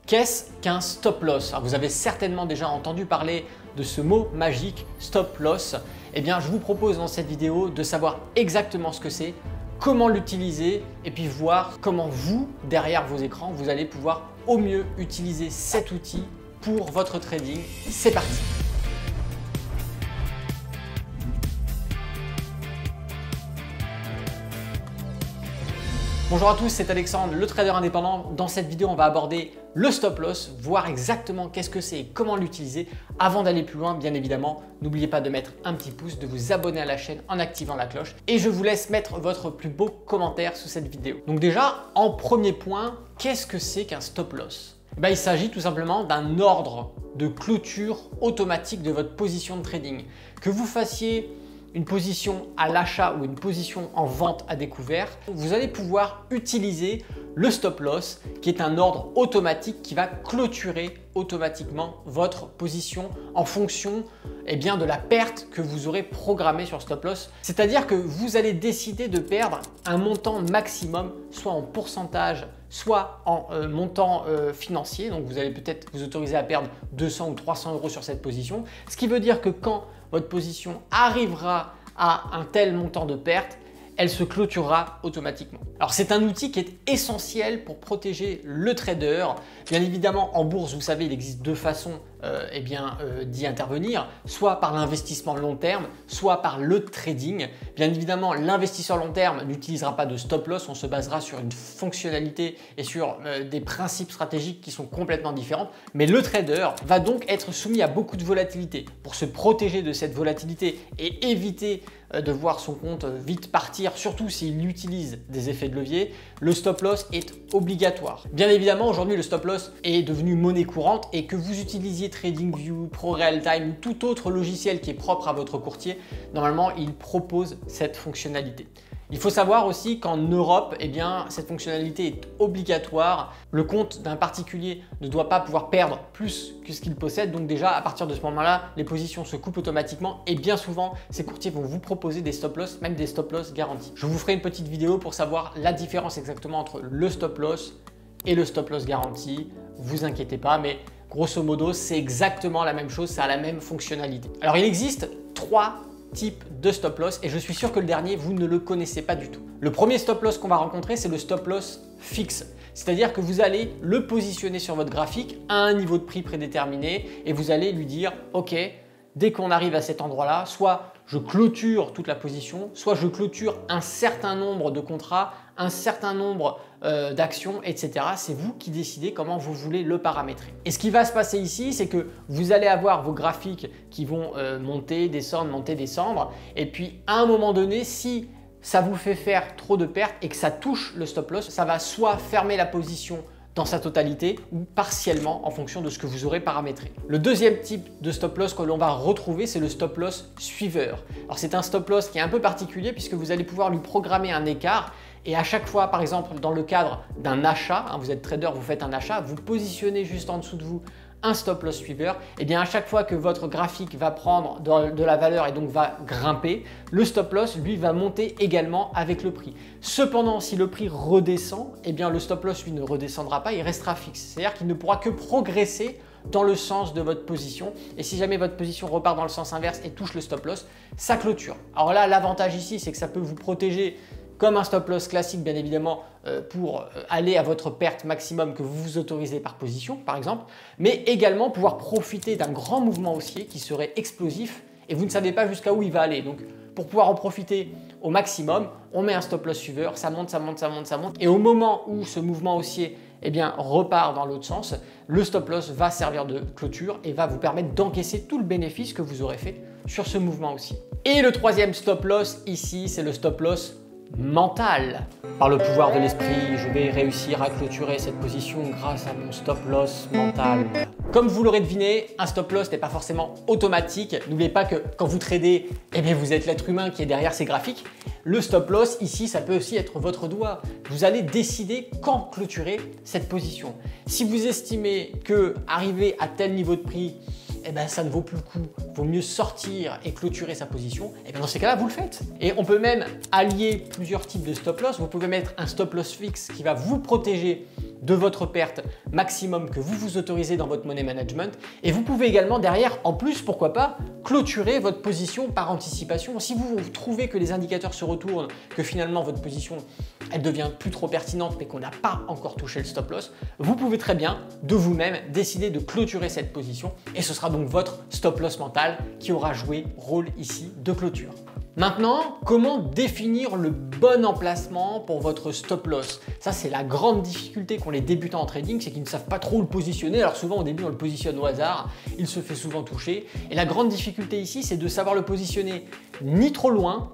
Qu'est-ce qu'un stop loss? Alors, vous avez certainement déjà entendu parler de ce mot magique stop loss. Eh bien, je vous propose dans cette vidéo de savoir exactement ce que c'est, comment l'utiliser et puis voir comment vous, derrière vos écrans, vous allez pouvoir au mieux utiliser cet outil pour votre trading. C'est parti! Bonjour à tous, c'est Alexandre, le trader indépendant. Dans cette vidéo, on va aborder le stop loss, voir exactement qu'est-ce que c'est et comment l'utiliser. Avant d'aller plus loin, bien évidemment, n'oubliez pas de mettre un petit pouce, de vous abonner à la chaîne en activant la cloche. Et je vous laisse mettre votre plus beau commentaire sous cette vidéo. Donc déjà, en premier point, qu'est-ce que c'est qu'un stop loss? Il s'agit tout simplement d'un ordre de clôture automatique de votre position de trading. Que vous fassiez une position à l'achat ou une position en vente à découvert, vous allez pouvoir utiliser le stop loss qui est un ordre automatique qui va clôturer automatiquement votre position en fonction de la perte que vous aurez programmée sur stop loss. C'est-à-dire que vous allez décider de perdre un montant maximum, soit en pourcentage, soit en montant financier. Donc vous allez peut-être vous autoriser à perdre 200 ou 300 euros sur cette position. Ce qui veut dire que quand votre position arrivera à un tel montant de perte, elle se clôturera automatiquement. Alors c'est un outil qui est essentiel pour protéger le trader. Bien évidemment, en bourse, vous savez, il existe deux façons d'y intervenir, soit par l'investissement long terme, soit par le trading. Bien évidemment, l'investisseur long terme n'utilisera pas de stop loss, on se basera sur une fonctionnalité et sur des principes stratégiques qui sont complètement différents. Mais le trader va donc être soumis à beaucoup de volatilité. Pour se protéger de cette volatilité et éviter de voir son compte vite partir, surtout s'il utilise des effets de levier, le stop loss est obligatoire. Bien évidemment, aujourd'hui, le stop loss est devenu monnaie courante et que vous utilisiez TradingView, ProRealTime ou tout autre logiciel qui est propre à votre courtier, normalement, il propose cette fonctionnalité. Il faut savoir aussi qu'en Europe, cette fonctionnalité est obligatoire. Le compte d'un particulier ne doit pas pouvoir perdre plus que ce qu'il possède. Donc déjà, à partir de ce moment-là, les positions se coupent automatiquement et bien souvent, ces courtiers vont vous proposer des stop loss, même des stop loss garantis. Je vous ferai une petite vidéo pour savoir la différence exactement entre le stop loss et le stop loss garanti. Vous inquiétez pas, mais grosso modo, c'est exactement la même chose, ça a la même fonctionnalité. Alors, il existe trois type de stop loss et je suis sûr que le dernier, vous ne le connaissez pas du tout. Le premier stop loss qu'on va rencontrer, c'est le stop loss fixe. C'est-à-dire que vous allez le positionner sur votre graphique à un niveau de prix prédéterminé et vous allez lui dire « Ok, dès qu'on arrive à cet endroit-là, soit je clôture toute la position, soit je clôture un certain nombre de contrats, un certain nombre d'actions, etc. » C'est vous qui décidez comment vous voulez le paramétrer. Et ce qui va se passer ici, c'est que vous allez avoir vos graphiques qui vont monter, descendre. Et puis à un moment donné, si ça vous fait faire trop de pertes et que ça touche le stop loss, ça va soit fermer la position dans sa totalité ou partiellement en fonction de ce que vous aurez paramétré. Le deuxième type de stop loss que l'on va retrouver, c'est le stop loss suiveur. Alors c'est un stop loss qui est un peu particulier puisque vous allez pouvoir lui programmer un écart et à chaque fois, par exemple, dans le cadre d'un achat, vous êtes trader, vous faites un achat, vous positionnez juste en dessous de vous un stop loss suiveur, et à chaque fois que votre graphique va prendre de la valeur et donc va grimper, le stop loss, lui, va monter également avec le prix. Cependant, si le prix redescend, le stop loss, lui, ne redescendra pas, il restera fixe. C'est-à-dire qu'il ne pourra que progresser dans le sens de votre position. Et si jamais votre position repart dans le sens inverse et touche le stop loss, ça clôture. Alors là, l'avantage ici, c'est que ça peut vous protéger comme un stop loss classique, bien évidemment, pour aller à votre perte maximum que vous vous autorisez par position, par exemple, mais également pouvoir profiter d'un grand mouvement haussier qui serait explosif et vous ne savez pas jusqu'à où il va aller. Donc, pour pouvoir en profiter au maximum, on met un stop loss suiveur, ça monte, ça monte, ça monte, ça monte. Et au moment où ce mouvement haussier repart dans l'autre sens, le stop loss va servir de clôture et va vous permettre d'encaisser tout le bénéfice que vous aurez fait sur ce mouvement haussier. Et le troisième stop loss ici, c'est le stop loss mental. Par le pouvoir de l'esprit, je vais réussir à clôturer cette position grâce à mon stop loss mental. Comme vous l'aurez deviné, un stop loss n'est pas forcément automatique. N'oubliez pas que quand vous tradez, vous êtes l'être humain qui est derrière ces graphiques. Le stop loss, ici, ça peut aussi être votre doigt. Vous allez décider quand clôturer cette position. Si vous estimez que arriver à tel niveau de prix, ça ne vaut plus le coup, vaut mieux sortir et clôturer sa position, dans ces cas-là, vous le faites. Et on peut même allier plusieurs types de stop loss. Vous pouvez mettre un stop loss fixe qui va vous protéger de votre perte maximum que vous vous autorisez dans votre money management. Et vous pouvez également derrière, en plus, pourquoi pas, clôturer votre position par anticipation. Si vous trouvez que les indicateurs se retournent, que finalement votre position elle devient plus trop pertinente mais qu'on n'a pas encore touché le stop loss, vous pouvez très bien de vous-même décider de clôturer cette position et ce sera donc votre stop loss mental qui aura joué rôle ici de clôture. Maintenant, comment définir le bon emplacement pour votre stop loss? Ça, c'est la grande difficulté qu'ont les débutants en trading, c'est qu'ils ne savent pas trop le positionner. Alors souvent, au début, on le positionne au hasard, il se fait souvent toucher. Et la grande difficulté ici, c'est de savoir le positionner ni trop loin,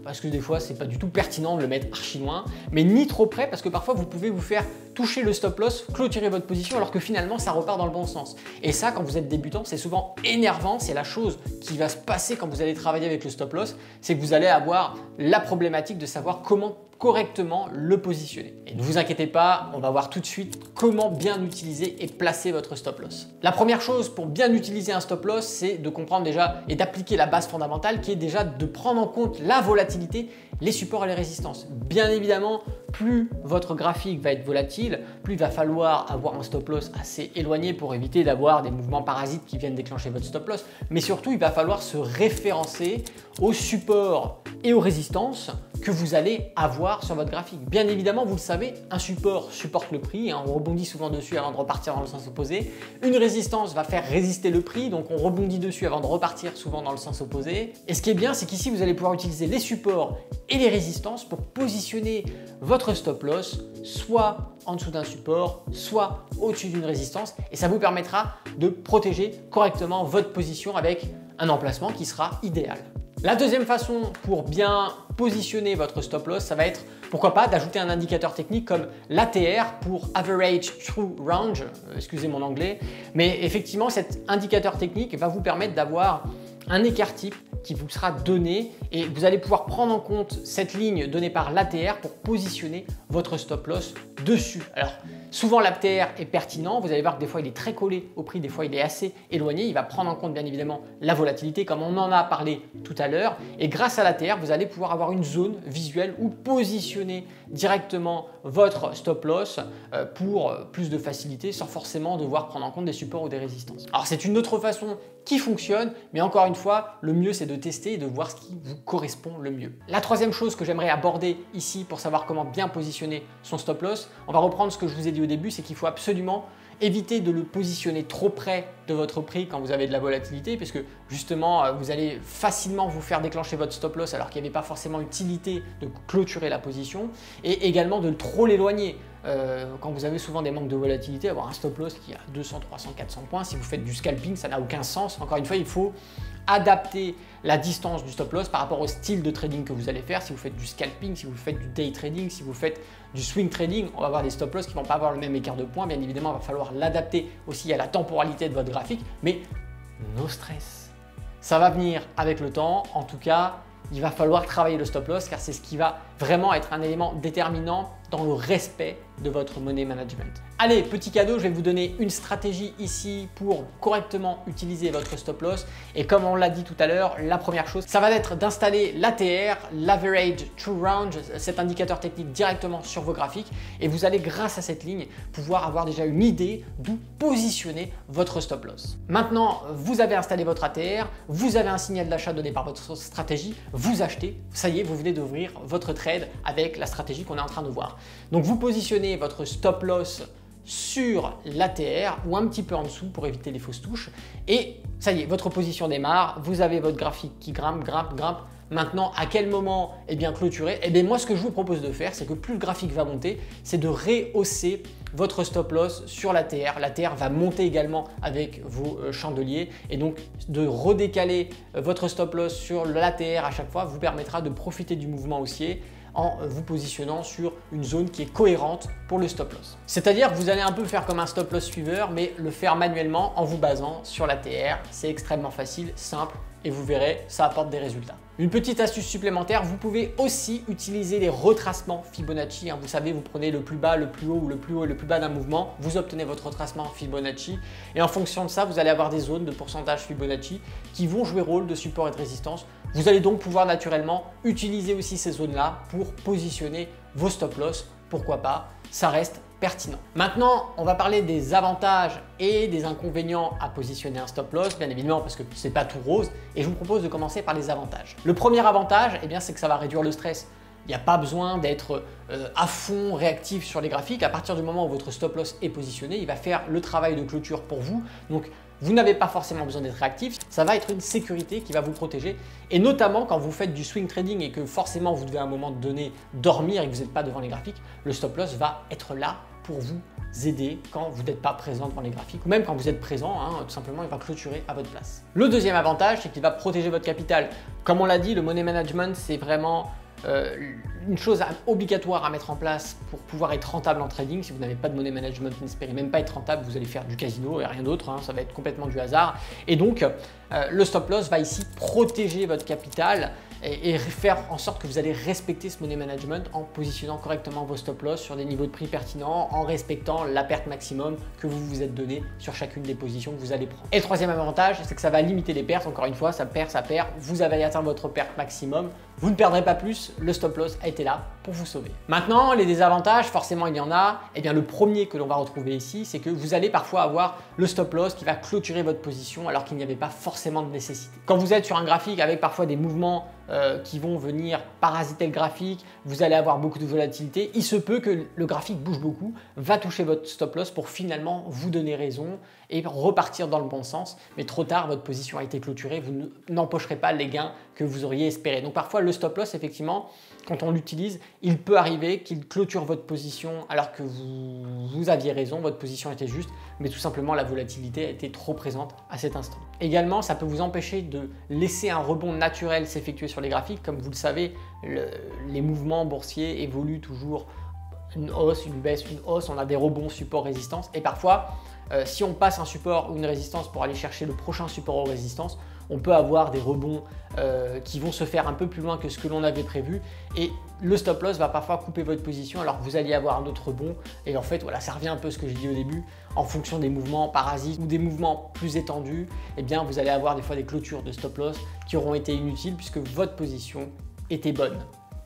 parce que des fois, c'est pas du tout pertinent de le mettre archi loin, mais ni trop près, parce que parfois, vous pouvez vous faire toucher le stop loss, clôturer votre position, alors que finalement, ça repart dans le bon sens. Et ça, quand vous êtes débutant, c'est souvent énervant. C'est la chose qui va se passer quand vous allez travailler avec le stop loss, c'est que vous allez avoir la problématique de savoir comment correctement le positionner. Et ne vous inquiétez pas, on va voir tout de suite comment bien utiliser et placer votre stop loss. La première chose pour bien utiliser un stop loss, c'est de comprendre déjà et d'appliquer la base fondamentale qui est déjà de prendre en compte la volatilité, les supports et les résistances. Bien évidemment, plus votre graphique va être volatile, plus il va falloir avoir un stop loss assez éloigné pour éviter d'avoir des mouvements parasites qui viennent déclencher votre stop loss. Mais surtout, il va falloir se référencer aux supports et aux résistances que vous allez avoir sur votre graphique. Bien évidemment, vous le savez, un support supporte le prix, on rebondit souvent dessus avant de repartir dans le sens opposé. Une résistance va faire résister le prix, donc on rebondit dessus avant de repartir souvent dans le sens opposé. Et ce qui est bien, c'est qu'ici, vous allez pouvoir utiliser les supports et les résistances pour positionner votre stop loss soit en dessous d'un support, soit au-dessus d'une résistance, et ça vous permettra de protéger correctement votre position avec un emplacement qui sera idéal. La deuxième façon pour bien positionner votre stop loss, ça va être, pourquoi pas, d'ajouter un indicateur technique comme l'ATR pour Average True Range, excusez mon anglais, mais effectivement cet indicateur technique va vous permettre d'avoir un écart type qui vous sera donné et vous allez pouvoir prendre en compte cette ligne donnée par l'ATR pour positionner votre stop loss dessus. Alors souvent l'ATR est pertinent, vous allez voir que des fois il est très collé au prix, des fois il est assez éloigné, il va prendre en compte bien évidemment la volatilité comme on en a parlé tout à l'heure et grâce à l'ATR vous allez pouvoir avoir une zone visuelle où positionner directement votre stop loss pour plus de facilité sans forcément devoir prendre en compte des supports ou des résistances. Alors c'est une autre façon qui fonctionne, mais encore une fois, le mieux c'est de tester et de voir ce qui vous correspond le mieux. La troisième chose que j'aimerais aborder ici pour savoir comment bien positionner son stop loss, on va reprendre ce que je vous ai dit au début, c'est qu'il faut absolument éviter de le positionner trop près de votre prix quand vous avez de la volatilité, puisque justement vous allez facilement vous faire déclencher votre stop loss alors qu'il n'y avait pas forcément utilité de clôturer la position, et également de trop l'éloigner. Quand vous avez souvent des manques de volatilité, avoir un stop loss qui a 200, 300, 400 points, si vous faites du scalping, ça n'a aucun sens. Encore une fois, il faut adapter la distance du stop loss par rapport au style de trading que vous allez faire. Si vous faites du scalping, si vous faites du day trading, si vous faites du swing trading, on va avoir des stop loss qui ne vont pas avoir le même écart de points. Bien évidemment, il va falloir l'adapter aussi à la temporalité de votre graphique, mais no stress. Ça va venir avec le temps. En tout cas, il va falloir travailler le stop loss car c'est ce qui va vraiment être un élément déterminant dans le respect de votre money management. Allez, petit cadeau, je vais vous donner une stratégie ici pour correctement utiliser votre stop loss. Et comme on l'a dit tout à l'heure, la première chose, ça va être d'installer l'ATR, l'Average True Range, cet indicateur technique directement sur vos graphiques. Et vous allez, grâce à cette ligne, pouvoir avoir déjà une idée d'où positionner votre stop loss. Maintenant, vous avez installé votre ATR, vous avez un signal d'achat donné par votre stratégie, vous achetez, ça y est, vous venez d'ouvrir votre trade avec la stratégie qu'on est en train de voir. Donc vous positionnez votre stop loss sur l'ATR ou un petit peu en dessous pour éviter les fausses touches et ça y est, votre position démarre, vous avez votre graphique qui grimpe. Maintenant, à quel moment bien clôturer? Moi, ce que je vous propose de faire, c'est que plus le graphique va monter, c'est de rehausser votre stop loss sur l'ATR. L'ATR va monter également avec vos chandeliers et donc de redécaler votre stop loss sur l'ATR à chaque fois vous permettra de profiter du mouvement haussier en vous positionnant sur une zone qui est cohérente pour le stop loss. C'est-à-dire que vous allez un peu faire comme un stop loss suiveur, mais le faire manuellement en vous basant sur l'ATR. C'est extrêmement facile, simple et vous verrez, ça apporte des résultats. Une petite astuce supplémentaire, vous pouvez aussi utiliser les retracements Fibonacci. Vous savez, vous prenez le plus bas, le plus haut ou le plus haut et le plus bas d'un mouvement, vous obtenez votre retracement Fibonacci et en fonction de ça, vous allez avoir des zones de pourcentage Fibonacci qui vont jouer rôle de support et de résistance. Vous allez donc pouvoir naturellement utiliser aussi ces zones-là pour positionner vos stop loss. Pourquoi pas? Ça reste pertinent. Maintenant, on va parler des avantages et des inconvénients à positionner un stop loss, bien évidemment parce que c'est pas tout rose, et je vous propose de commencer par les avantages. Le premier avantage, eh bien, c'est que ça va réduire le stress. Il n'y a pas besoin d'être à fond réactif sur les graphiques. À partir du moment où votre stop loss est positionné, il va faire le travail de clôture pour vous. Donc, vous n'avez pas forcément besoin d'être réactif. Ça va être une sécurité qui va vous protéger. Et notamment quand vous faites du swing trading et que forcément vous devez à un moment donné dormir et que vous n'êtes pas devant les graphiques, le stop loss va être là pour vous aider quand vous n'êtes pas présent devant les graphiques ou même quand vous êtes présent, tout simplement il va clôturer à votre place. Le deuxième avantage, c'est qu'il va protéger votre capital. Comme on l'a dit, le money management, c'est vraiment une chose obligatoire à mettre en place pour pouvoir être rentable en trading. Si vous n'avez pas de money management, n'espérez même pas être rentable, vous allez faire du casino et rien d'autre, ça va être complètement du hasard. Et donc, le stop loss va ici protéger votre capital et faire en sorte que vous allez respecter ce money management en positionnant correctement vos stop loss sur des niveaux de prix pertinents, en respectant la perte maximum que vous vous êtes donné sur chacune des positions que vous allez prendre. Et le troisième avantage, c'est que ça va limiter les pertes. Encore une fois, ça perd, vous avez atteint votre perte maximum, vous ne perdrez pas plus, le stop loss a été là pour vous sauver. Maintenant, les désavantages, forcément il y en a. Eh bien, le premier que l'on va retrouver ici, c'est que vous allez parfois avoir le stop loss qui va clôturer votre position alors qu'il n'y avait pas forcément de nécessité. Quand vous êtes sur un graphique avec parfois des mouvements qui vont venir parasiter le graphique, vous allez avoir beaucoup de volatilité, il se peut que le graphique bouge beaucoup, va toucher votre stop loss pour finalement vous donner raison et repartir dans le bon sens, mais trop tard, votre position a été clôturée, vous n'empocherez pas les gains que vous auriez espéré. Donc parfois le stop loss, effectivement, quand on l'utilise, il peut arriver qu'il clôture votre position alors que vous aviez raison, votre position était juste, mais tout simplement la volatilité était trop présente à cet instant. Également, ça peut vous empêcher de laisser un rebond naturel s'effectuer sur les graphiques. Comme vous le savez, les mouvements boursiers évoluent toujours une hausse, une baisse, une hausse, on a des rebonds, support, résistance et parfois, si on passe un support ou une résistance pour aller chercher le prochain support ou résistance, on peut avoir des rebonds qui vont se faire un peu plus loin que ce que l'on avait prévu et le stop loss va parfois couper votre position alors que vous alliez avoir un autre rebond et en fait voilà, ça revient un peu à ce que j'ai dit au début, en fonction des mouvements parasites ou des mouvements plus étendus, eh bien vous allez avoir des fois des clôtures de stop loss qui auront été inutiles puisque votre position était bonne.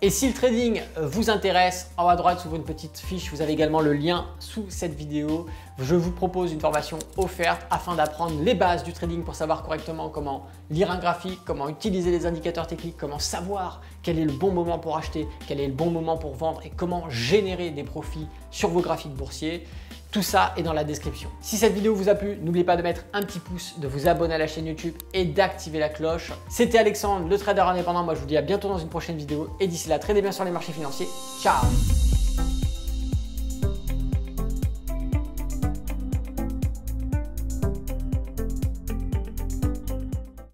Et si le trading vous intéresse, en haut à droite, sous une petite fiche, vous avez également le lien sous cette vidéo. Je vous propose une formation offerte afin d'apprendre les bases du trading pour savoir correctement comment lire un graphique, comment utiliser les indicateurs techniques, comment savoir quel est le bon moment pour acheter, quel est le bon moment pour vendre et comment générer des profits sur vos graphiques boursiers. Tout ça est dans la description. Si cette vidéo vous a plu, n'oubliez pas de mettre un petit pouce, de vous abonner à la chaîne YouTube et d'activer la cloche. C'était Alexandre, le trader indépendant. Moi, je vous dis à bientôt dans une prochaine vidéo. Et d'ici là, tradez bien sur les marchés financiers. Ciao!